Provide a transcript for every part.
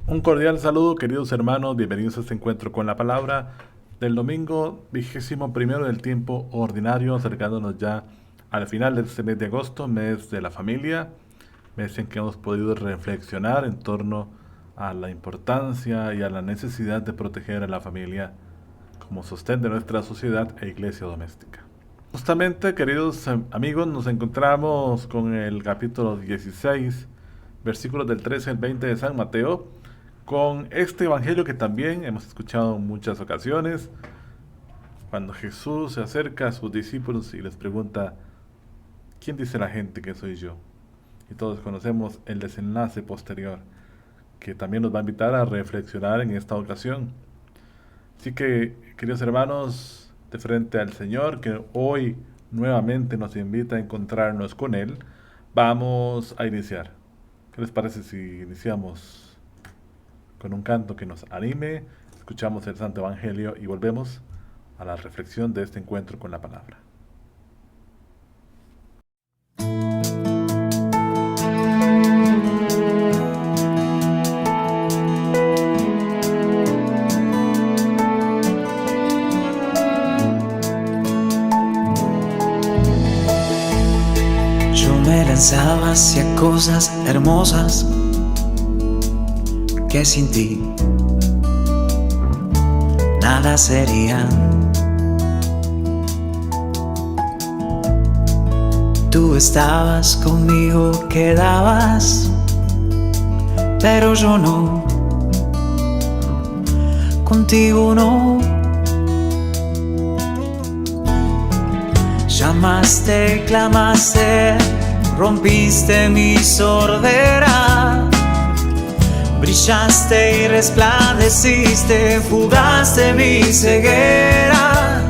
Un cordial saludo, queridos hermanos, bienvenidos a este encuentro con la palabra del domingo 21 del tiempo ordinario, acercándonos ya al final de este mes de agosto, mes de la familia, mes en que hemos podido reflexionar en torno a la importancia y a la necesidad de proteger a la familia como sostén de nuestra sociedad e iglesia doméstica. Justamente, queridos amigos, nos encontramos con el capítulo 16, versículos del 13 al 20 de San Mateo, con este evangelio que también hemos escuchado en muchas ocasiones, cuando Jesús se acerca a sus discípulos y les pregunta: ¿quién dice la gente que soy yo? Y todos conocemos el desenlace posterior, que también nos va a invitar a reflexionar en esta ocasión. Así que, queridos hermanos, de frente al Señor, que hoy nuevamente nos invita a encontrarnos con Él, vamos a iniciar. ¿Qué les parece si iniciamos con un canto que nos anime? Escuchamos el Santo Evangelio y volvemos a la reflexión de este encuentro con la palabra. Yo me lanzaba hacia cosas hermosas que sin ti nada serían. Tú estabas conmigo, quedabas, pero yo no, contigo no. Llamaste, clamaste, rompiste mi sordera. Brillaste y resplandeciste, fugaste mi ceguera.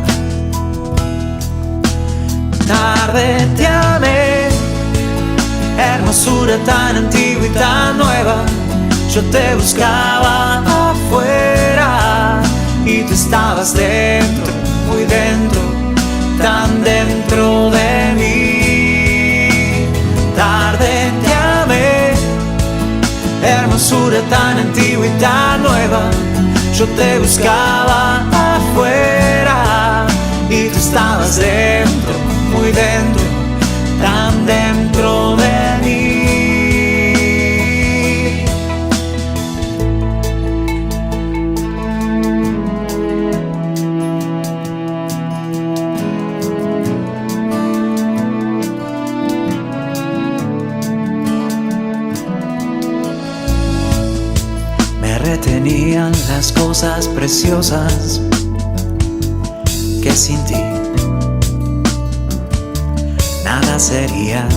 Tarde te amé, hermosura tan antigua y tan nueva. Yo te buscaba afuera y tú estabas dentro, muy dentro, tan dentro de mí. Tarde te amé, hermosura tan antigua y tan nueva. Yo te buscaba afuera y tú estabas dentro, muy dentro, tan dentro de mí. Retenían las cosas preciosas que sin ti nada serían.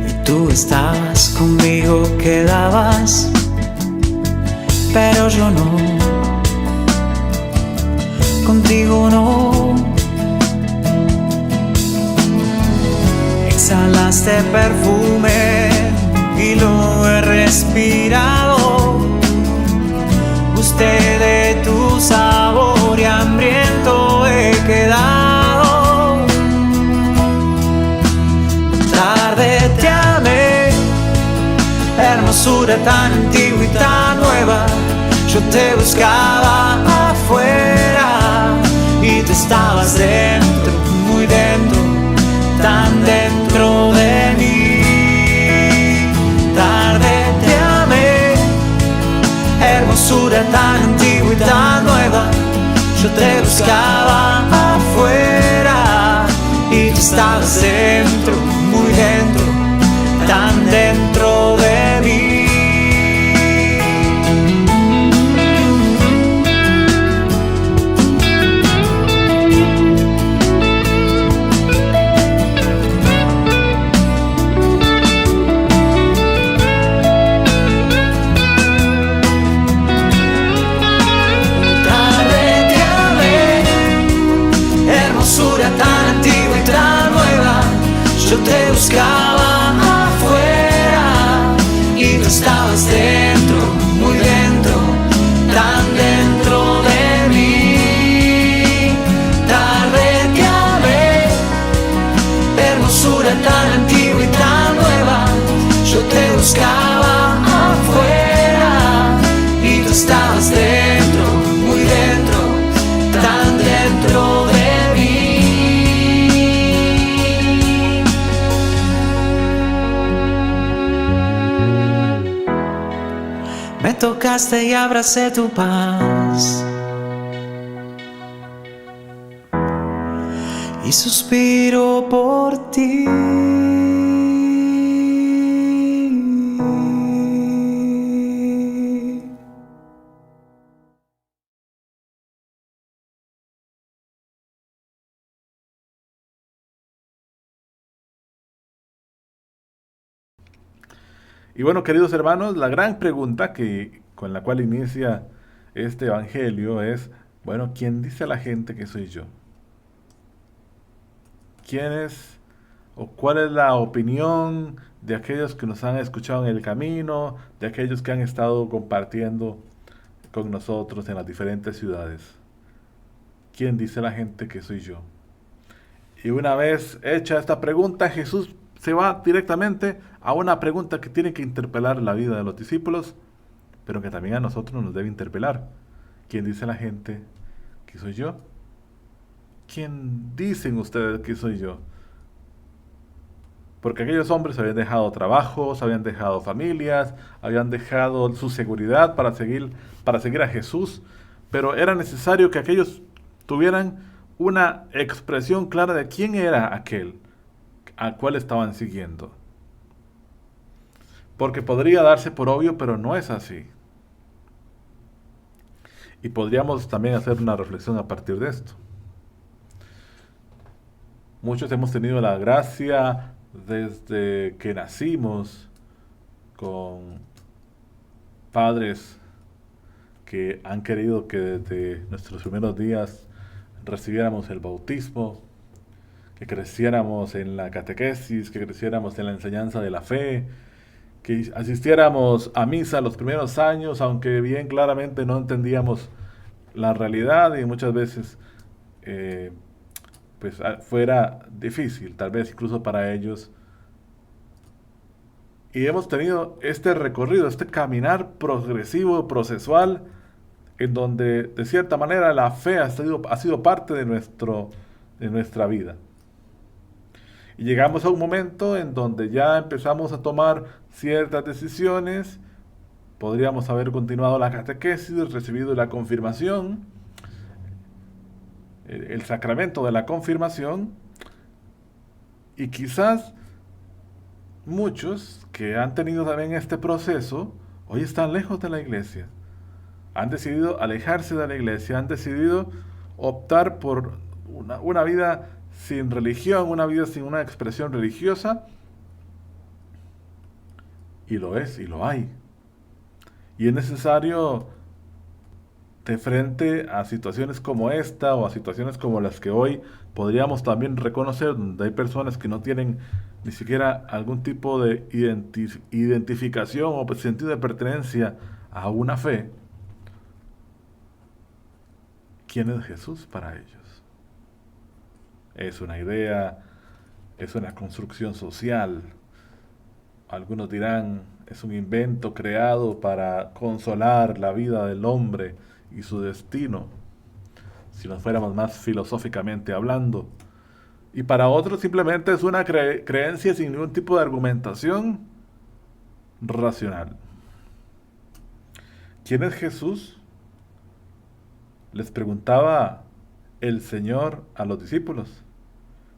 Y tú estabas conmigo, quedabas, pero yo no, contigo no. Exhalaste perfume y lo he respirado. Gusté de tu sabor y hambriento he quedado. Tarde te amé, hermosura tan antigua y tan nueva. Yo te buscaba afuera y tú estabas dentro, muy dentro, tan dentro de mí. Tarde te amé, hermosura tan antigua y tan nueva. Yo te buscaba afuera y tú estabas dentro, muy dentro, tan dentro de mí. Yo te buscaba afuera Me tocaste y abracé tu paz. Y suspiro por ti. Y bueno, queridos hermanos, la gran pregunta con la cual inicia este evangelio es, bueno, ¿quién dice a la gente que soy yo? ¿Quién es o cuál es la opinión de aquellos que nos han escuchado en el camino, de aquellos que han estado compartiendo con nosotros en las diferentes ciudades? ¿Quién dice a la gente que soy yo? Y una vez hecha esta pregunta, Jesús se va directamente a una pregunta que tiene que interpelar la vida de los discípulos, pero que también a nosotros nos debe interpelar. ¿Quién dice la gente que soy yo? ¿Quién dicen ustedes que soy yo? Porque aquellos hombres habían dejado trabajos, habían dejado familias, habían dejado su seguridad para seguir a Jesús, pero era necesario que aquellos tuvieran una expresión clara de quién era aquel al cual estaban siguiendo. Porque podría darse por obvio, pero no es así. Y podríamos también hacer una reflexión a partir de esto. Muchos hemos tenido la gracia desde que nacimos con padres que han querido que desde nuestros primeros días recibiéramos el bautismo, que creciéramos en la catequesis, que creciéramos en la enseñanza de la fe, que asistiéramos a misa los primeros años, aunque bien claramente no entendíamos la realidad y muchas veces pues fuera difícil, tal vez incluso para ellos. Y hemos tenido este recorrido, este caminar progresivo, procesual, en donde de cierta manera la fe ha sido parte de nuestra vida. Y llegamos a un momento en donde ya empezamos a tomar ciertas decisiones, podríamos haber continuado la catequesis, recibido la confirmación, el sacramento de la confirmación, y quizás muchos que han tenido también este proceso, hoy están lejos de la iglesia. Han decidido alejarse de la iglesia, han decidido optar por una vida sin religión, una vida sin una expresión religiosa, y lo es, y lo hay. Y es necesario, de frente a situaciones como esta, o a situaciones como las que hoy podríamos también reconocer, donde hay personas que no tienen ni siquiera algún tipo de identificación o sentido de pertenencia a una fe, ¿quién es Jesús para ellos? Es una idea, es una construcción social. Algunos dirán, es un invento creado para consolar la vida del hombre y su destino, si nos fuéramos más filosóficamente hablando. Y para otros simplemente es una creencia sin ningún tipo de argumentación racional. ¿Quién es Jesús? Les preguntaba el Señor a los discípulos.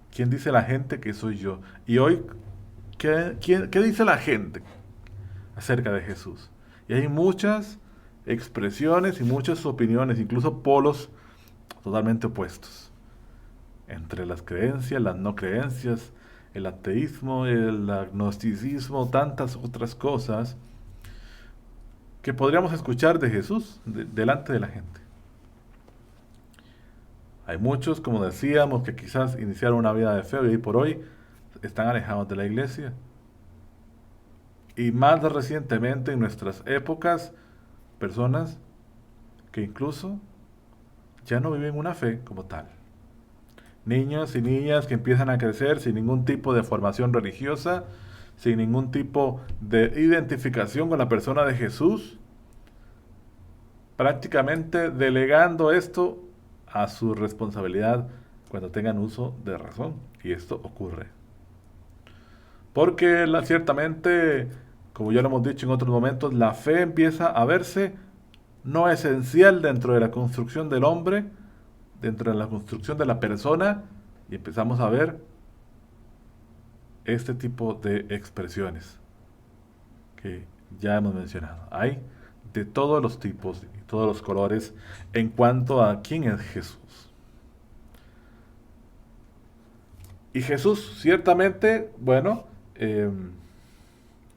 ¿Quién dice la gente que soy yo? Y hoy, ¿qué dice la gente acerca de Jesús? Y hay muchas expresiones y muchas opiniones, incluso polos totalmente opuestos, entre las creencias, las no creencias, el ateísmo, el agnosticismo, tantas otras cosas que podríamos escuchar de Jesús delante de la gente. Hay muchos, como decíamos, que quizás iniciaron una vida de fe y hoy por hoy están alejados de la iglesia. Y más recientemente en nuestras épocas, personas que incluso ya no viven una fe como tal. Niños y niñas que empiezan a crecer sin ningún tipo de formación religiosa, sin ningún tipo de identificación con la persona de Jesús, prácticamente delegando esto a su responsabilidad cuando tengan uso de razón. Y esto ocurre. Porque ciertamente como ya lo hemos dicho en otros momentos, la fe empieza a verse no esencial dentro de la construcción del hombre, dentro de la construcción de la persona, y empezamos a ver este tipo de expresiones que ya hemos mencionado. Hay de todos los tipos y todos los colores en cuanto a quién es Jesús. Y Jesús ciertamente, bueno,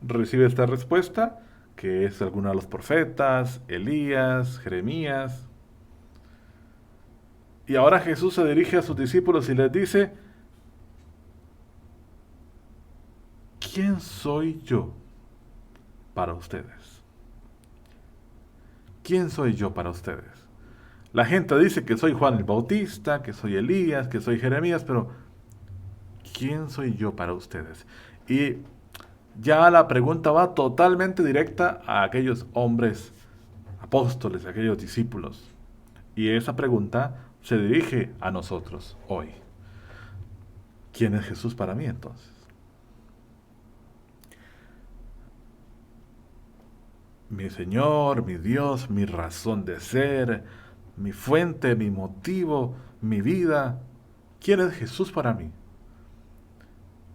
recibe esta respuesta, que es alguno de los profetas, Elías, Jeremías. Y ahora Jesús se dirige a sus discípulos y les dice: ¿quién soy yo para ustedes? ¿Quién soy yo para ustedes? La gente dice que soy Juan el Bautista, que soy Elías, que soy Jeremías, pero ¿quién soy yo para ustedes? Y ya la pregunta va totalmente directa a aquellos hombres apóstoles, a aquellos discípulos. Y esa pregunta se dirige a nosotros hoy. ¿Quién es Jesús para mí entonces? Mi Señor, mi Dios, mi razón de ser, mi fuente, mi motivo, mi vida. ¿Quién es Jesús para mí?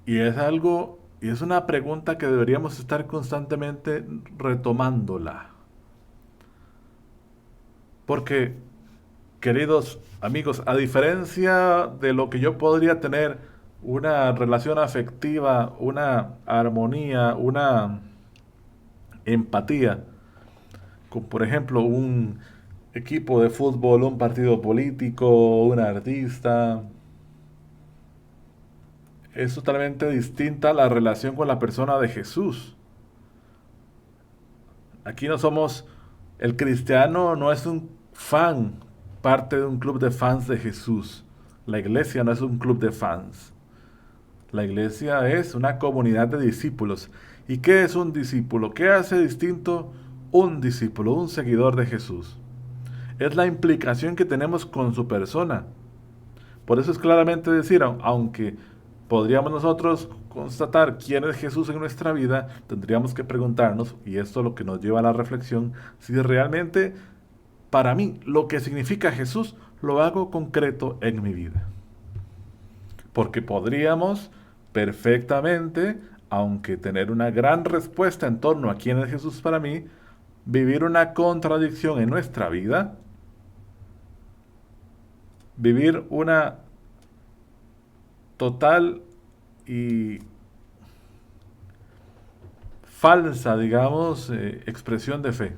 Y es una pregunta que deberíamos estar constantemente retomándola. Porque, queridos amigos, a diferencia de lo que yo podría tener una relación afectiva, una armonía, una empatía, con por ejemplo un equipo de fútbol, un partido político, un artista, es totalmente distinta la relación con la persona de Jesús. Aquí no somos, el cristiano no es un fan, parte de un club de fans de Jesús. La iglesia no es un club de fans. La iglesia es una comunidad de discípulos. ¿Y qué es un discípulo? ¿Qué hace distinto un discípulo, un seguidor de Jesús? Es la implicación que tenemos con su persona. Por eso es claramente decir, aunque podríamos nosotros constatar quién es Jesús en nuestra vida, tendríamos que preguntarnos, y esto es lo que nos lleva a la reflexión, si realmente para mí lo que significa Jesús lo hago concreto en mi vida. Porque podríamos perfectamente, aunque tener una gran respuesta en torno a quién es Jesús para mí, vivir una contradicción en nuestra vida, vivir una total y falsa, digamos, expresión de fe.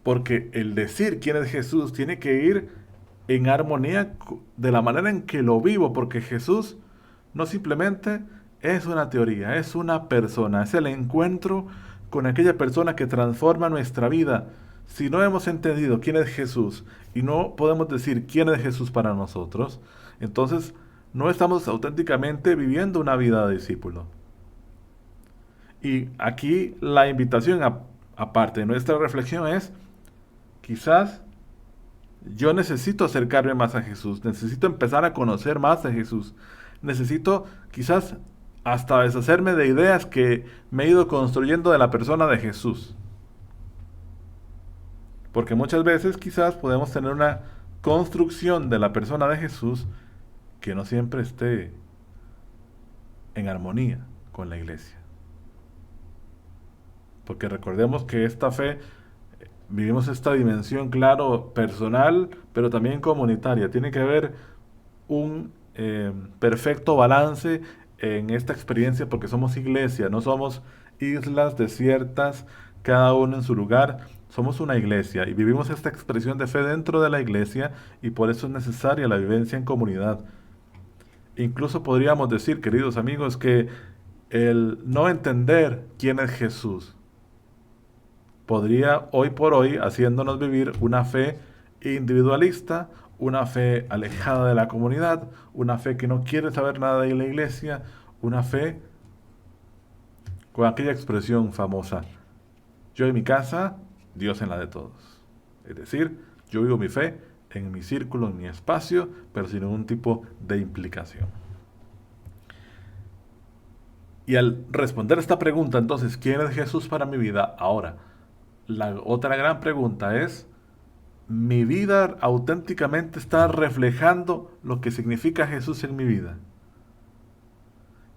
Porque el decir quién es Jesús tiene que ir en armonía de la manera en que lo vivo, porque Jesús no simplemente es una teoría, es una persona, es el encuentro con aquella persona que transforma nuestra vida. Si no hemos entendido quién es Jesús y no podemos decir quién es Jesús para nosotros, entonces no estamos auténticamente viviendo una vida de discípulo. Y aquí la invitación, aparte de nuestra reflexión, es: quizás yo necesito acercarme más a Jesús, necesito empezar a conocer más de Jesús, necesito quizás hasta deshacerme de ideas que me he ido construyendo de la persona de Jesús. Porque muchas veces quizás podemos tener una construcción de la persona de Jesús que no siempre esté en armonía con la iglesia. Porque recordemos que esta fe, vivimos esta dimensión, claro, personal, pero también comunitaria. Tiene que haber un perfecto balance en esta experiencia, porque somos iglesia, no somos islas desiertas, cada uno en su lugar. Somos una iglesia y vivimos esta expresión de fe dentro de la iglesia, y por eso es necesaria la vivencia en comunidad. Incluso podríamos decir, queridos amigos, que el no entender quién es Jesús podría hoy por hoy haciéndonos vivir una fe individualista, una fe alejada de la comunidad, una fe que no quiere saber nada de la iglesia, una fe con aquella expresión famosa: yo en mi casa, Dios en la de todos. Es decir, yo vivo mi fe en mi círculo, en mi espacio, pero sin ningún tipo de implicación. Y al responder esta pregunta, entonces, ¿quién es Jesús para mi vida? Ahora, la otra gran pregunta es, ¿mi vida auténticamente está reflejando lo que significa Jesús en mi vida?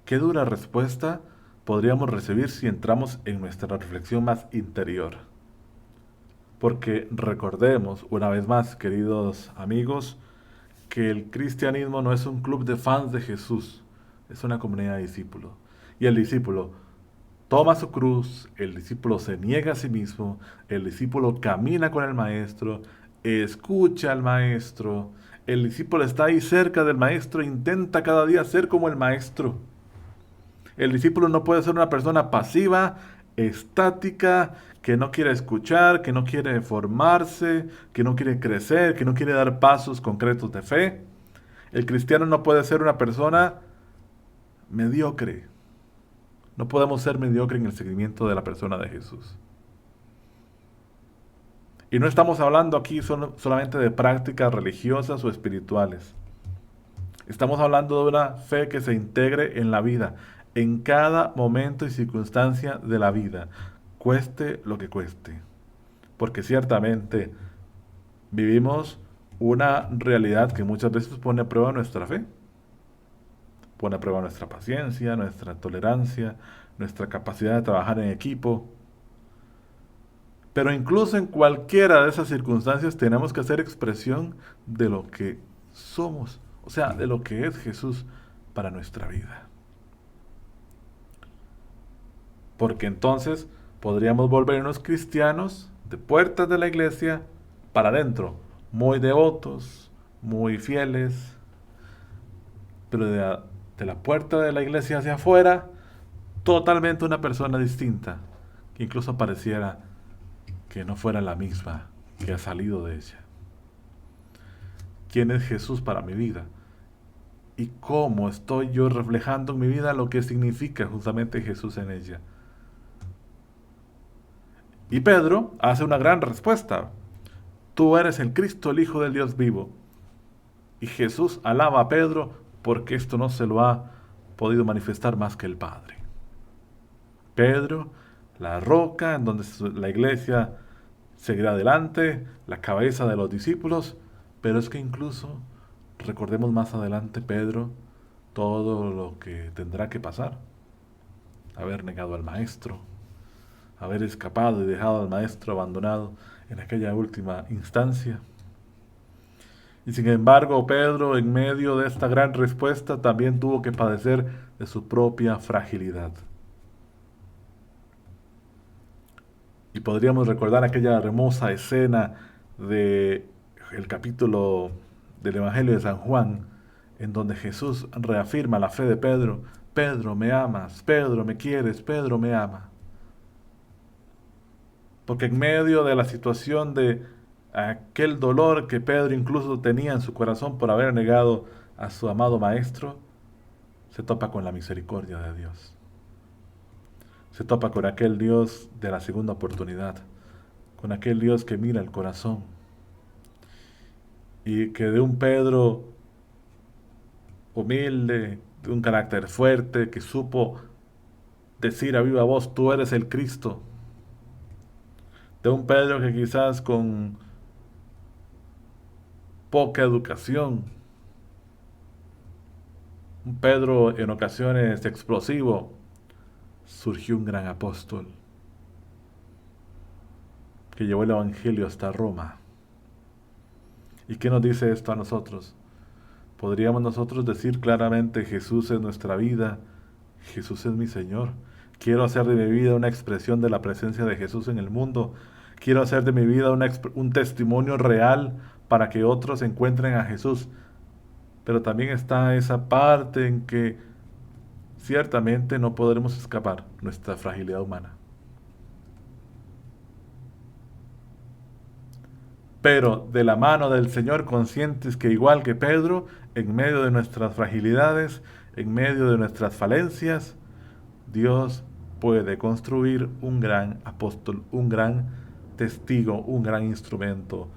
Qué dura respuesta podríamos recibir si entramos en nuestra reflexión más interior. Porque recordemos, una vez más, queridos amigos, que el cristianismo no es un club de fans de Jesús, es una comunidad de discípulos. Y el discípulo toma su cruz, el discípulo se niega a sí mismo, el discípulo camina con el maestro, escucha al maestro, el discípulo está ahí cerca del maestro, intenta cada día ser como el maestro. El discípulo no puede ser una persona pasiva, estática, que no quiere escuchar, que no quiere formarse, que no quiere crecer, que no quiere dar pasos concretos de fe. El cristiano no puede ser una persona mediocre. No podemos ser mediocres en el seguimiento de la persona de Jesús. Y no estamos hablando aquí solamente de prácticas religiosas o espirituales. Estamos hablando de una fe que se integre en la vida, en cada momento y circunstancia de la vida, cueste lo que cueste. Porque ciertamente vivimos una realidad que muchas veces pone a prueba nuestra fe, pone a prueba nuestra paciencia, nuestra tolerancia, nuestra capacidad de trabajar en equipo. Pero incluso en cualquiera de esas circunstancias tenemos que hacer expresión de lo que somos, o sea, de lo que es Jesús para nuestra vida. Porque entonces podríamos volvernos cristianos de puertas de la iglesia para adentro, muy devotos, muy fieles, pero de la puerta de la iglesia hacia afuera, totalmente una persona distinta, que incluso pareciera que no fuera la misma que ha salido de ella. ¿Quién es Jesús para mi vida? ¿Y cómo estoy yo reflejando en mi vida lo que significa justamente Jesús en ella? Y Pedro hace una gran respuesta. Tú eres el Cristo, el Hijo del Dios vivo. Y Jesús alaba a Pedro porque esto no se lo ha podido manifestar más que el Padre. Pedro, la roca en donde la iglesia seguirá adelante, la cabeza de los discípulos, pero es que incluso, recordemos más adelante, Pedro, todo lo que tendrá que pasar. Haber negado al Maestro, haber escapado y dejado al Maestro abandonado en aquella última instancia. Y sin embargo, Pedro, en medio de esta gran respuesta, también tuvo que padecer de su propia fragilidad. Y podríamos recordar aquella hermosa escena del capítulo del Evangelio de San Juan, en donde Jesús reafirma la fe de Pedro. Pedro, me amas, Pedro, me quieres, Pedro, me ama. Porque en medio de la situación de aquel dolor que Pedro incluso tenía en su corazón por haber negado a su amado Maestro, se topa con la misericordia de Dios. Se topa con aquel Dios de la segunda oportunidad, con aquel Dios que mira el corazón. Y que de un Pedro humilde, de un carácter fuerte, que supo decir a viva voz, tú eres el Cristo. De un Pedro que quizás con poca educación, un Pedro en ocasiones explosivo, surgió un gran apóstol que llevó el Evangelio hasta Roma. ¿Y qué nos dice esto a nosotros? ¿Podríamos nosotros decir claramente, Jesús es nuestra vida, Jesús es mi Señor? Quiero hacer de mi vida una expresión de la presencia de Jesús en el mundo. Quiero hacer de mi vida un testimonio real para que otros encuentren a Jesús. Pero también está esa parte en que ciertamente no podremos escapar nuestra fragilidad humana. Pero de la mano del Señor, conscientes que igual que Pedro, en medio de nuestras fragilidades, en medio de nuestras falencias, Dios puede construir un gran apóstol, un gran testigo, un gran instrumento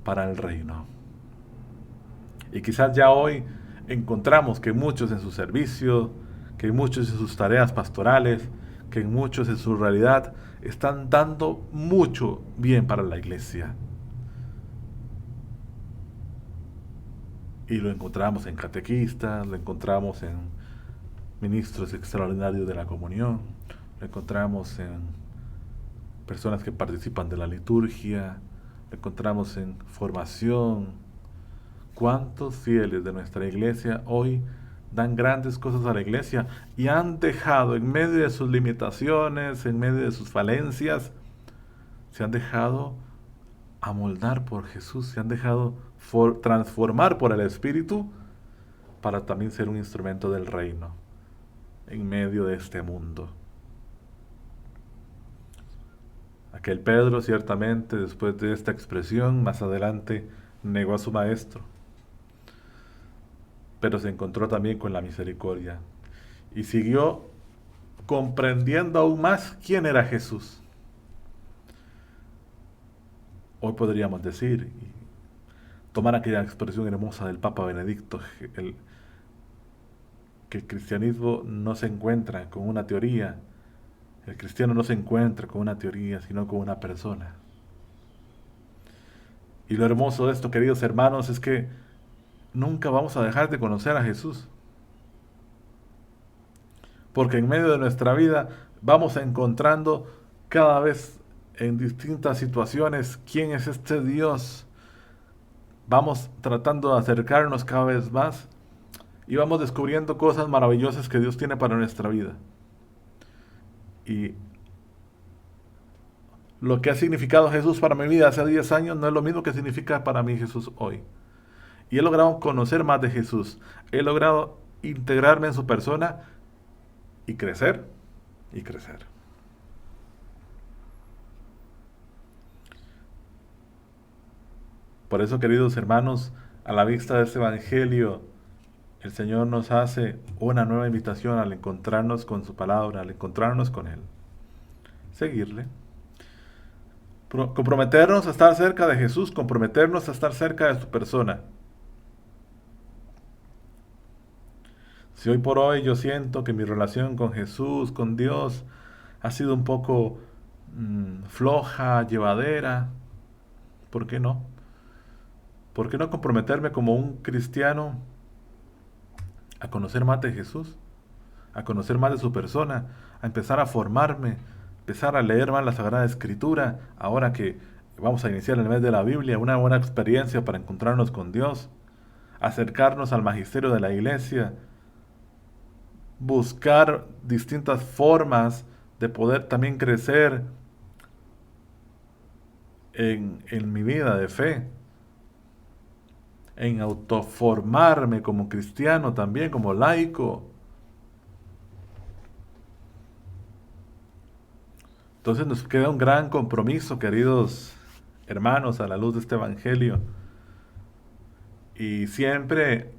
para el reino. Y quizás ya hoy encontramos que muchos en su servicio, que en muchos de sus tareas pastorales, que en muchos de su realidad están dando mucho bien para la iglesia. Y lo encontramos en catequistas, lo encontramos en ministros extraordinarios de la comunión, lo encontramos en personas que participan de la liturgia, lo encontramos en formación. ¿Cuántos fieles de nuestra iglesia hoy dan grandes cosas a la iglesia y han dejado, en medio de sus limitaciones, en medio de sus falencias, se han dejado amoldar por Jesús, se han dejado transformar por el Espíritu para también ser un instrumento del reino en medio de este mundo? Aquel Pedro, ciertamente, después de esta expresión, más adelante negó a su maestro, pero se encontró también con la misericordia y siguió comprendiendo aún más quién era Jesús. Hoy podríamos decir, y tomar aquella expresión hermosa del Papa Benedicto, que el cristianismo no se encuentra con una teoría, el cristiano no se encuentra con una teoría, sino con una persona. Y lo hermoso de esto, queridos hermanos, es que nunca vamos a dejar de conocer a Jesús. Porque en medio de nuestra vida vamos encontrando cada vez en distintas situaciones quién es este Dios. Vamos tratando de acercarnos cada vez más y vamos descubriendo cosas maravillosas que Dios tiene para nuestra vida. Y lo que ha significado Jesús para mi vida hace 10 años no es lo mismo que significa para mí Jesús hoy. Y he logrado conocer más de Jesús. He logrado integrarme en su persona y crecer y crecer. Por eso, queridos hermanos, a la vista de este Evangelio, el Señor nos hace una nueva invitación al encontrarnos con su palabra, al encontrarnos con Él. Seguirle. Comprometernos a estar cerca de Jesús, comprometernos a estar cerca de su persona. Si hoy por hoy yo siento que mi relación con Jesús, con Dios, ha sido un poco floja, llevadera, ¿por qué no? ¿Por qué no comprometerme como un cristiano a conocer más de Jesús, a conocer más de su persona, a empezar a formarme, empezar a leer más la Sagrada Escritura, ahora que vamos a iniciar el mes de la Biblia, una buena experiencia para encontrarnos con Dios, acercarnos al magisterio de la iglesia, buscar distintas formas de poder también crecer en mi vida de fe, en autoformarme como cristiano también, como laico. Entonces nos queda un gran compromiso, queridos hermanos, a la luz de este Evangelio. Y siempre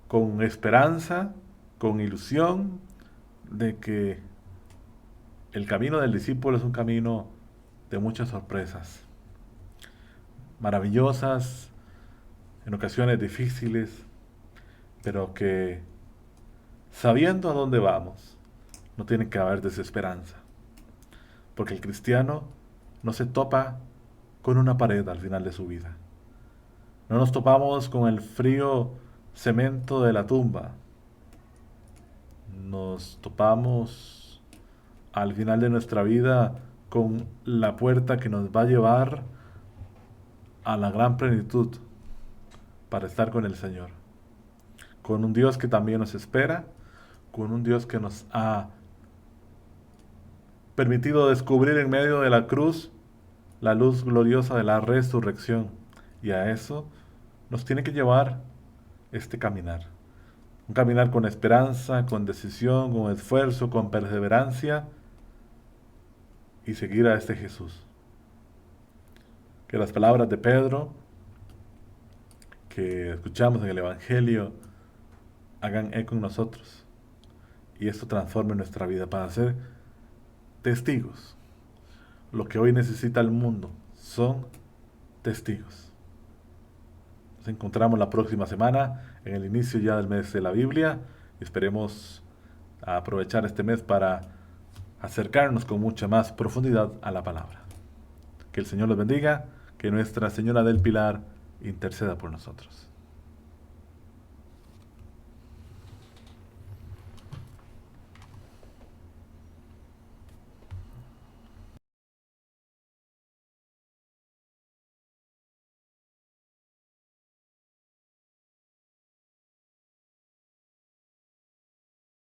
con esperanza, con ilusión de que el camino del discípulo es un camino de muchas sorpresas, maravillosas, en ocasiones difíciles, pero que sabiendo a dónde vamos, no tiene que haber desesperanza. Porque el cristiano no se topa con una pared al final de su vida. No nos topamos con el frío cemento de la tumba. Nos topamos al final de nuestra vida con la puerta que nos va a llevar a la gran plenitud para estar con el Señor. Con un Dios que también nos espera, con un Dios que nos ha permitido descubrir en medio de la cruz la luz gloriosa de la resurrección. Y a eso nos tiene que llevar este caminar. Un caminar con esperanza, con decisión, con esfuerzo, con perseverancia y seguir a este Jesús. Que las palabras de Pedro que escuchamos en el Evangelio hagan eco en nosotros y esto transforme nuestra vida para ser testigos. Lo que hoy necesita el mundo son testigos. Nos encontramos la próxima semana en el inicio ya del mes de la Biblia y esperemos a aprovechar este mes para acercarnos con mucha más profundidad a la palabra. Que el Señor los bendiga, que Nuestra Señora del Pilar interceda por nosotros.